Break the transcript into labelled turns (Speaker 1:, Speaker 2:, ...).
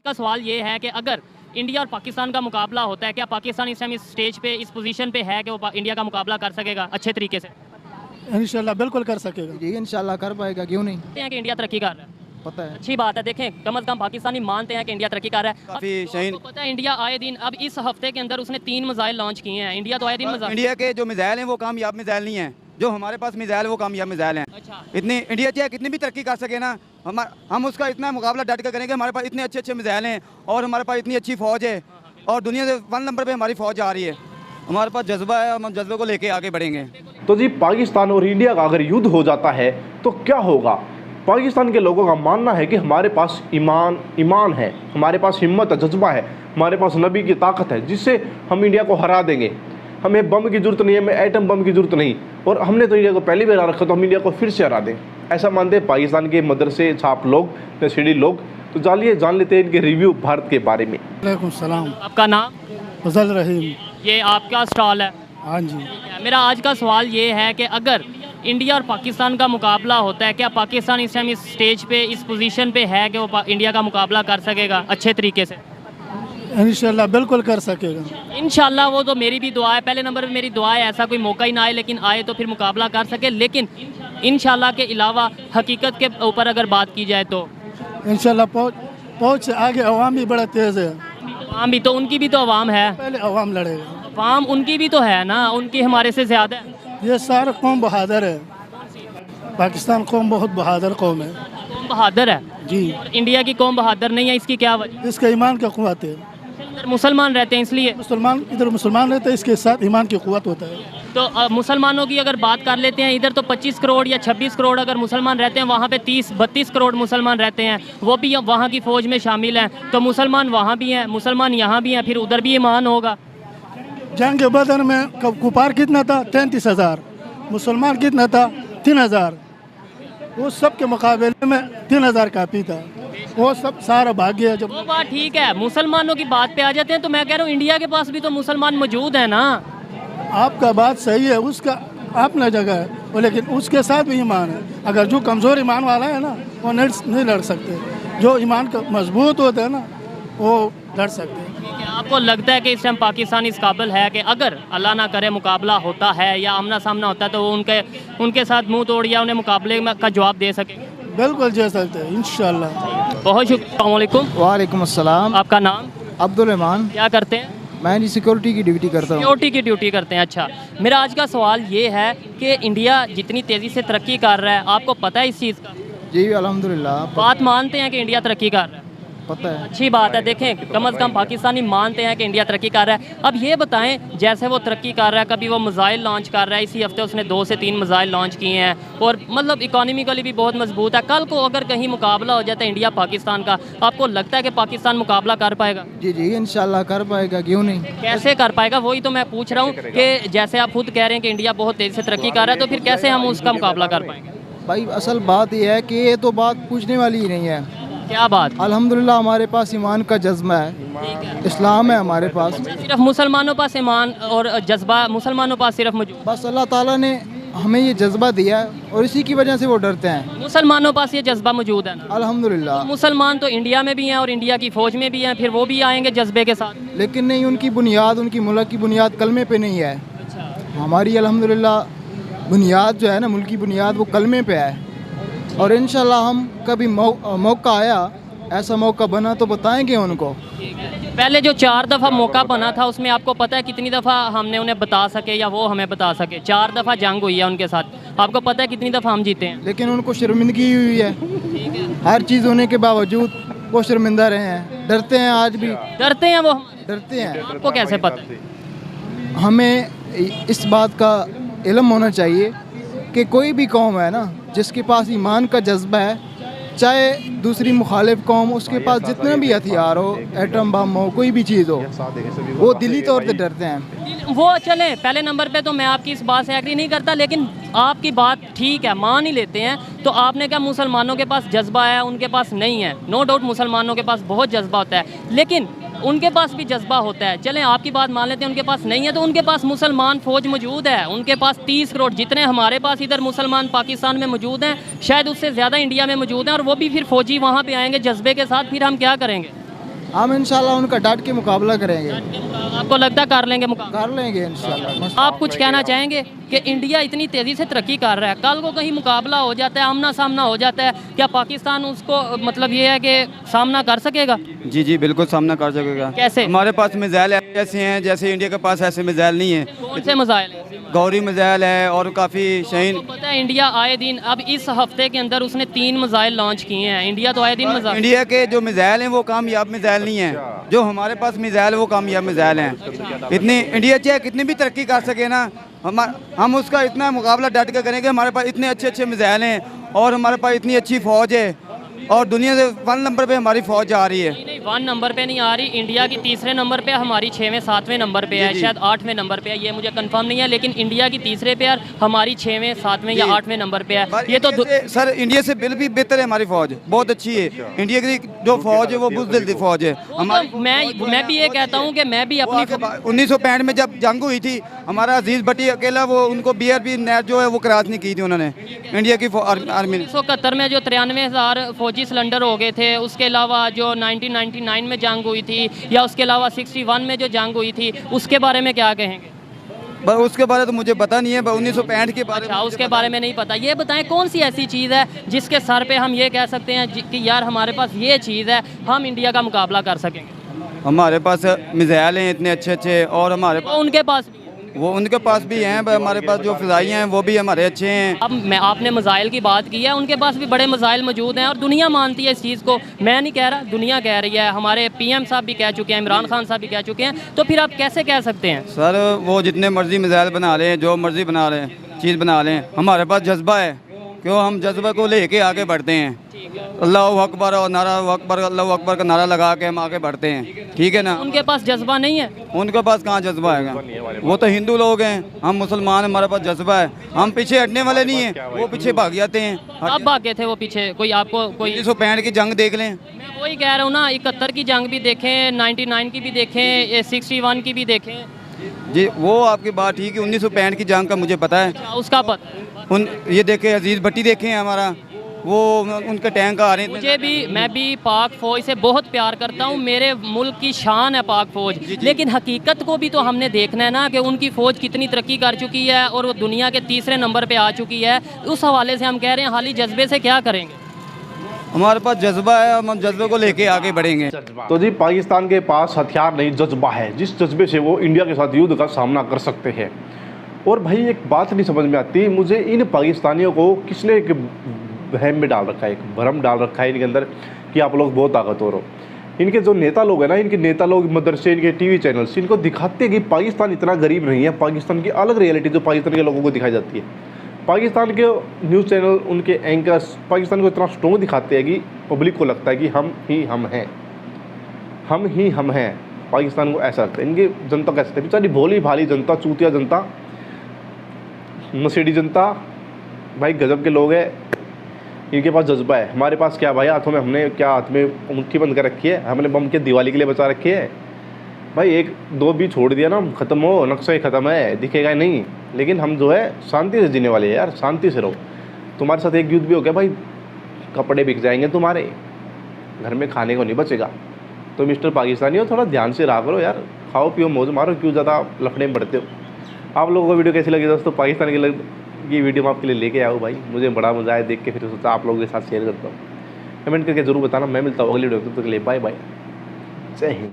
Speaker 1: का सवाल ये है कि अगर इंडिया और पाकिस्तान का मुकाबला होता है, क्या पाकिस्तान इस टाइम इस स्टेज पे, इस पोजीशन पे है कि वो इंडिया का मुकाबला कर सकेगा अच्छे तरीके से?
Speaker 2: इंशाल्लाह बिल्कुल कर सकेगा
Speaker 3: जी इंशाल्लाह कर पाएगा, क्यों नहीं।
Speaker 1: कहते हैं कि इंडिया तरक्की कर रहा है,
Speaker 3: पता है।
Speaker 1: अच्छी बात है। देखें, कम से कम पाकिस्तानी मानते हैं कि इंडिया तरक्की कर रहा है।
Speaker 4: काफी
Speaker 1: अब
Speaker 4: शहीन
Speaker 1: आपको पता है इंडिया आए दिन, अब इस हफ्ते के अंदर उसने 3 मिसाइल लॉन्च किए हैं। इंडिया तो आए दिन मिसाइल,
Speaker 4: इंडिया के जो मिसाइल हैं वो कामयाब मिसाइल नहीं हैं, जो हमारे पास मिसाइल है वो कामयाब मिसाइल हैं।
Speaker 1: अच्छा,
Speaker 4: इतनी इंडिया चाहे कितनी भी तरक्की कर सके ना, हम उसका इतना मुकाबला डट कर करेंगे। हमारे पास इतने अच्छे अच्छे मिसाइल हैं और हमारे पास इतनी अच्छी फ़ौज है और दुनिया से 1 नंबर पे हमारी फ़ौज आ रही है। हमारे पास जज्बा है, हम जज्बे को लेके आगे बढ़ेंगे।
Speaker 5: तो जी पाकिस्तान और इंडिया का अगर युद्ध हो जाता है तो क्या होगा? पाकिस्तान के लोगों का मानना है कि हमारे पास ईमान है, हमारे पास हिम्मत है, जज्बा है, हमारे पास नबी की ताकत है, जिससे हम इंडिया को हरा देंगे। हमें बम की जरूरत नहीं है, हमें एटम बम की जरूरत नहीं, और हमने तो इंडिया को पहले भी हरा रखा, तो हम इंडिया को फिर से हरा दें, ऐसा मानते हैं पाकिस्तान के मदरसे छाप लोग, नशेड़ी लोग। तो जानिए जान लेते हैं इनके रिव्यू भारत के बारे में।
Speaker 2: वालेकुम सलाम।
Speaker 1: आपका नाम?
Speaker 2: फजल रहीम।
Speaker 1: ये आपका स्टॉल है?
Speaker 2: हाँ जी।
Speaker 1: मेरा आज का सवाल ये है कि अगर इंडिया और पाकिस्तान का मुकाबला होता है, क्या पाकिस्तान इस टाइम इस स्टेज पे, इस पोजीशन पे है कि वो इंडिया का मुकाबला कर सकेगा अच्छे तरीके से?
Speaker 2: इंशाल्लाह बिल्कुल कर सकेगा।
Speaker 1: इंशाल्लाह, वो तो मेरी भी दुआ है, पहले नंबर पे मेरी दुआ है ऐसा कोई मौका ही ना आए, लेकिन आए तो फिर मुकाबला कर सके। लेकिन इंशाल्लाह के अलावा हकीकत के ऊपर अगर बात की जाए तो
Speaker 2: इंशाल्लाह पहुँच से आगे अवाम भी बड़ा तेज़ है।
Speaker 1: अवाम भी तो, उनकी भी तो अवाम है,
Speaker 2: पहले अवाम लड़ेगा।
Speaker 1: अवाम उनकी भी तो है ना, उनकी हमारे से ज़्यादा है।
Speaker 2: ये सारा कौम बहादुर है। पाकिस्तान कौम बहुत बहादुर कौम है।
Speaker 1: कौम बहादुर है
Speaker 2: जी।
Speaker 1: और इंडिया की कौम बहादुर नहीं है, इसकी क्या वजह?
Speaker 2: इसका ईमान का कुव्वत है।
Speaker 1: इधर मुसलमान रहते हैं इसलिए।
Speaker 2: इधर मुसलमान रहते हैं, इसके साथ ईमान की कुव्वत होता है।
Speaker 1: तो मुसलमानों की अगर बात कर लेते हैं, इधर तो 25 करोड़ या 26 करोड़ अगर मुसलमान रहते हैं, वहाँ पे 30-32 करोड़ मुसलमान रहते हैं, वो भी वहाँ की फ़ौज में शामिल हैं। तो मुसलमान वहाँ भी हैं, मुसलमान यहाँ भी हैं, फिर उधर भी ईमान होगा।
Speaker 2: जंग बदर में कुफार कितना था? 33,000। मुसलमान कितना था? 3,000। वो सब के मुकाबले में 3,000 काफ़ी था। वो सब सारा भाग गया। जब
Speaker 1: वो बात ठीक है, मुसलमानों की बात पे आ जाते हैं, तो मैं कह रहा हूँ इंडिया के पास भी तो मुसलमान मौजूद है ना।
Speaker 2: आपका बात सही है, उसका अपना जगह है वो, लेकिन उसके साथ भी ईमान है। अगर जो कमज़ोर ईमान वाला है ना, वो नहीं लड़ सकते। जो ईमान का मजबूत होता है ना, वो लड़ सकते हैं।
Speaker 1: ठीक है, आपको लगता है कि इस टाइम पाकिस्तान इस काबिल है कि अगर अल्लाह ना करे मुकाबला होता है या आमना सामना होता है, तो वो उनके साथ मुंह तोड़ या उन्हें मुकाबले का जवाब दे सके?
Speaker 2: बिल्कुल दे सकते हैं इंशाल्लाह।
Speaker 1: बहुत शुक्रिया। अस्सलाम वालेकुम।
Speaker 3: वालेकुम अस्सलाम।
Speaker 1: आपका नाम?
Speaker 3: अब्दुल रहमान।
Speaker 1: क्या करते हैं?
Speaker 3: मैं जी सिक्योरिटी की ड्यूटी करता हूँ।
Speaker 1: सिक्योरिटी की ड्यूटी करते हैं। अच्छा, मेरा आज का सवाल ये है कि इंडिया जितनी तेज़ी से तरक्की कर रहा है, आपको पता है इस चीज़ का?
Speaker 3: जी अल्हम्दुलिल्लाह
Speaker 1: बात मानते हैं कि इंडिया तरक्की कर रहा है?
Speaker 3: पता है।
Speaker 1: अच्छी बात है। देखें, कम से कम पाकिस्तानी मानते हैं कि इंडिया तरक्की कर रहा है। अब ये बताएं, जैसे वो तरक्की कर रहा है, कभी वो मिसाइल लॉन्च कर रहा है, इसी हफ्ते उसने 2 से 3 मिसाइल लॉन्च किए हैं, और मतलब इकोनॉमिकली भी बहुत मजबूत है। कल को अगर कहीं मुकाबला हो जाता है इंडिया पाकिस्तान का, आपको लगता है कि पाकिस्तान मुकाबला कर पाएगा?
Speaker 3: जी जी इंशाल्लाह कर पाएगा, क्यों नहीं।
Speaker 1: कैसे कर पाएगा, वही तो मैं पूछ रहा हूँ कि जैसे आप खुद कह रहे हैं कि इंडिया बहुत तेज़ी से तरक्की कर रहा है, तो फिर कैसे हम उसका मुकाबला कर पाएंगे?
Speaker 3: भाई असल बात यह है कि ये तो बात पूछने वाली ही नहीं है।
Speaker 1: क्या बात?
Speaker 3: अल्हम्दुलिल्लाह हमारे पास ईमान का जज्बा है, इस्लाम है हमारे पास।
Speaker 1: सिर्फ मुसलमानों पास ईमान और जज्बा, मुसलमानों पास सिर्फ मौजूद?
Speaker 3: बस अल्लाह ताला ने हमें ये जज्बा दिया है और इसी की वजह से वो डरते हैं।
Speaker 1: मुसलमानों पास ये जज्बा मौजूद है ना?
Speaker 3: अल्हम्दुलिल्लाह।
Speaker 1: मुसलमान तो इंडिया में भी हैं और इंडिया की फ़ौज में भी हैं, फिर वो भी आएंगे जज्बे के साथ।
Speaker 3: लेकिन नहीं, उनकी बुनियाद, उनकी मुल्क की बुनियाद कलमे पे नहीं है। हमारी अल्हम्दुलिल्लाह बुनियाद जो है ना, मुल्क की बुनियाद, वो कलमे पे है। और इंशाल्लाह हम कभी मौका आया, ऐसा मौका बना तो बताएंगे उनको।
Speaker 1: पहले जो 4 दफ़ा मौका बना था, उसमें आपको पता है कितनी दफ़ा हमने उन्हें बता सके या वो हमें बता सके? 4 दफ़ा जंग हुई है उनके साथ, आपको पता है कितनी दफ़ा हम जीते हैं?
Speaker 3: लेकिन उनको शर्मिंदगी हुई है। हर चीज़ होने के बावजूद वो शर्मिंदा रहे हैं, डरते हैं, आज भी
Speaker 1: डरते हैं वो,
Speaker 3: डरते हैं।
Speaker 1: आपको कैसे पता है?
Speaker 3: हमें इस बात का इल्म होना चाहिए कि कोई भी कौम है ना, जिसके पास ईमान का जज्बा है, चाहे दूसरी मुखालिफ कौम, उसके पास जितना भी हथियार हो, एटम बम हो, कोई भी चीज़ हो, वो दिली तौर पे डरते हैं।
Speaker 1: वो चले, पहले नंबर पे तो मैं आपकी इस बात से एग्री नहीं करता, लेकिन आपकी बात ठीक है, मान ही लेते हैं। तो आपने कहा मुसलमानों के पास जज्बा है, उनके पास नहीं है। नो डाउट मुसलमानों के पास बहुत जज्बा होता है, लेकिन उनके पास भी जज्बा होता है। चलें आपकी बात मान लेते हैं, उनके पास नहीं है, तो उनके पास मुसलमान फ़ौज मौजूद है। उनके पास 30 करोड़, जितने हमारे पास इधर मुसलमान पाकिस्तान में मौजूद हैं, शायद उससे ज़्यादा इंडिया में मौजूद हैं, और वो भी फिर फ़ौजी वहाँ पे आएंगे जज्बे के साथ, फिर हम क्या करेंगे?
Speaker 3: हम इंशाल्लाह उनका डट के मुकाबला करेंगे,
Speaker 1: आपको लगता है कर लेंगे मुकाबला?
Speaker 3: कर लेंगे इंशाल्लाह।
Speaker 1: आप कुछ कहना चाहेंगे कि इंडिया इतनी तेज़ी से तरक्की कर रहा है, कल को कहीं मुकाबला हो जाता है, आमना सामना हो जाता है, क्या पाकिस्तान उसको मतलब ये है कि सामना कर सकेगा?
Speaker 4: जी जी बिल्कुल सामना कर सकेगा।
Speaker 1: कैसे?
Speaker 4: हमारे पास मिसाइल ऐसे हैं जैसे इंडिया के पास ऐसे मिसाइल नहीं है।
Speaker 1: कौन से मसाइल हैं?
Speaker 4: गौरी मिसाइल है और काफ़ी शहीन।
Speaker 1: तो पता है इंडिया आए दिन, अब इस हफ्ते के अंदर उसने 3 मिसाइल लॉन्च किए हैं। इंडिया तो आए दिन मिसाइल,
Speaker 4: इंडिया के जो मिसाइल हैं वो कामयाब मिसाइल नहीं हैं, जो हमारे पास मिसाइल है वो कामयाब मिसाइल हैं। इतनी इंडिया चाहे कितनी भी तरक्की कर सके ना, हम उसका इतना मुकाबला डट कर करेंगे। हमारे पास इतने अच्छे अच्छे मिसाइल हैं और हमारे पास इतनी अच्छी फ़ौज है और दुनिया से 1 नंबर पे हमारी फ़ौज जा रही है।
Speaker 1: नहीं 1 नंबर पे नहीं आ रही, इंडिया की 3रे नंबर पे, हमारी 6वें 7वें नंबर पे है, शायद 8वें नंबर पे है, ये मुझे कंफर्म नहीं है, लेकिन इंडिया की 3रे पे और हमारी 6वें 7वें या 8वें नंबर पे है। ये तो
Speaker 4: सर इंडिया से बिल भी बेहतर है हमारी फ़ौज, बहुत अच्छी है। इंडिया की जो फ़ौज है वो बुज़दिल फ़ौज है हमारी।
Speaker 1: तो मैं भी ये कहता हूँ कि मैं भी अपनी
Speaker 4: 1965 में जब जंग हुई थी, हमारा अजीज़ भट्टी अकेला वो उनको BRB नेट जो है वो क्रॉस नहीं की थी उन्होंने, इंडिया की आर्मी ने।
Speaker 1: 1971 में जो 93,000 फौजी सिलेंडर हो गए थे, उसके अलावा जो 1999 में जंग हुई थी, या उसके अलावा 61 में जो जंग हुई थी, उसके बारे में क्या कहेंगे?
Speaker 4: उसके बारे तो मुझे पता नहीं है, 1965 के बारे में।
Speaker 1: अच्छा, उसके बारे में नहीं पता। ये बताएं कौन सी ऐसी चीज़ है जिसके सर पे हम ये कह सकते हैं कि यार हमारे पास ये चीज़ है, हम इंडिया का मुकाबला कर सकेंगे?
Speaker 4: हमारे पास मिसाइल हैं इतने अच्छे अच्छे और हमारे
Speaker 1: तो उनके पास भी है।
Speaker 4: वो उनके पास भी हैं, हमारे पास जो फ़िज़ाई हैं वो भी हमारे अच्छे हैं।
Speaker 1: अब आपने मिसाइल की बात की है, उनके पास भी बड़े मिसाइल मौजूद हैं और दुनिया मानती है इस चीज़ को। मैं नहीं कह रहा, दुनिया कह रही है, हमारे PM साहब भी कह चुके हैं, इमरान खान साहब भी कह चुके हैं, तो फिर आप कैसे कह सकते हैं?
Speaker 4: सर वो जितने मर्ज़ी मिसाइल बना लें, जो मर्ज़ी बना लें, चीज़ बना लें, हमारे पास जज्बा है, क्यों हम जज्बे को लेके आगे बढ़ते हैं। अल्लाह अकबर और नारा अकबर, अल्लाह अकबर का नारा लगा के हम आगे बढ़ते हैं, ठीक है ना।
Speaker 1: उनके पास जज्बा नहीं है?
Speaker 4: उनके पास कहाँ जज्बा है? वो तो हिंदू लोग हैं, हम मुसलमान, हमारे पास जज्बा है, हम पीछे हटने वाले नहीं हैं, वो पीछे भाग जाते हैं।
Speaker 1: अब भागे थे वो पीछे? कोई आपको कोई
Speaker 4: 1965 की जंग देख लें।
Speaker 1: मैं वही कह रहा हूँ ना, 71 की जंग भी देखें, 99 की भी देखें, 61 की भी देखें।
Speaker 4: जी वो आपकी बात ठीक है, 1965 की जंग का मुझे पता है।
Speaker 1: उसका पता
Speaker 4: ये देखे अजीज़ भट्टी देखे हमारा, वो उनके टैंक आ रहे हैं।
Speaker 1: मैं भी पाक फ़ौज से बहुत प्यार करता हूँ, मेरे मुल्क की शान है पाक फ़ौज, लेकिन हकीकत को भी तो हमने देखना है ना कि उनकी फ़ौज कितनी तरक्की कर चुकी है और वो दुनिया के 3रे नंबर पे आ चुकी है। उस हवाले से हम कह रहे हैं हाली जज्बे से क्या करेंगे?
Speaker 4: हमारे पास जज्बा है, हम जज्बे को लेके आगे बढ़ेंगे।
Speaker 5: तो जी पाकिस्तान के पास हथियार नहीं, जज्बा है, जिस जज्बे से वो इंडिया के साथ युद्ध का सामना कर सकते हैं। और भाई एक बात नहीं समझ में आती मुझे, इन पाकिस्तानियों को किसने एक वहम में डाल रखा है, एक भ्रम डाल रखा है इनके अंदर कि आप लोग बहुत ताकतवर हो। इनके जो नेता लोग हैं ना, इनके नेता लोग मदरसे, इनके TV चैनल्स इनको दिखाते हैं कि पाकिस्तान इतना गरीब नहीं है। पाकिस्तान की अलग रियलिटी जो पाकिस्तान के लोगों को दिखाई जाती है, पाकिस्तान के न्यूज़ चैनल, उनके एंकर्स पाकिस्तान को इतना स्ट्रॉन्ग दिखाते हैं कि पब्लिक को लगता है कि हम ही हम हैं, हम ही हम हैं। पाकिस्तान को ऐसा लगता है, इनकी जनता कैसे है, बेचारी भोली भाली जनता, चूतिया जनता, नशेड़ी जनता, भाई गजब के लोग हैं। इनके पास जज्बा है, हमारे पास क्या भाई, हाथों में हमने क्या, हाथ में मुट्ठी बंद कर रखी है, हमने बम के दिवाली के लिए बचा रखी है भाई। 1-2 भी छोड़ दिया ना, ख़त्म हो, नक्शा ही ख़त्म है, दिखेगा नहीं। लेकिन हम जो है शांति से जीने वाले हैं यार, शांति से रहो। तुम्हारे साथ एक युद्ध भी हो गया भाई, कपड़े बिक जाएंगे तुम्हारे, घर में खाने को नहीं बचेगा। तो मिस्टर पाकिस्तानी हो, थोड़ा ध्यान से रहा करो यार, खाओ पियो मौज मारो, क्यों ज़्यादा लफड़े में पड़ते हो। आप लोगों को वीडियो कैसी लगी दोस्तों? पाकिस्तान की ये वीडियो मैं आपके लिए लेके आया हूँ भाई, मुझे बड़ा मज़ा आया देख के, फिर सोचा आप लोगों के साथ शेयर करता हूँ। कमेंट करके ज़रूर बताना। मैं मिलता हूँ अगली वीडियो में, तब तक के लिए बाय बाय, जय हिंद।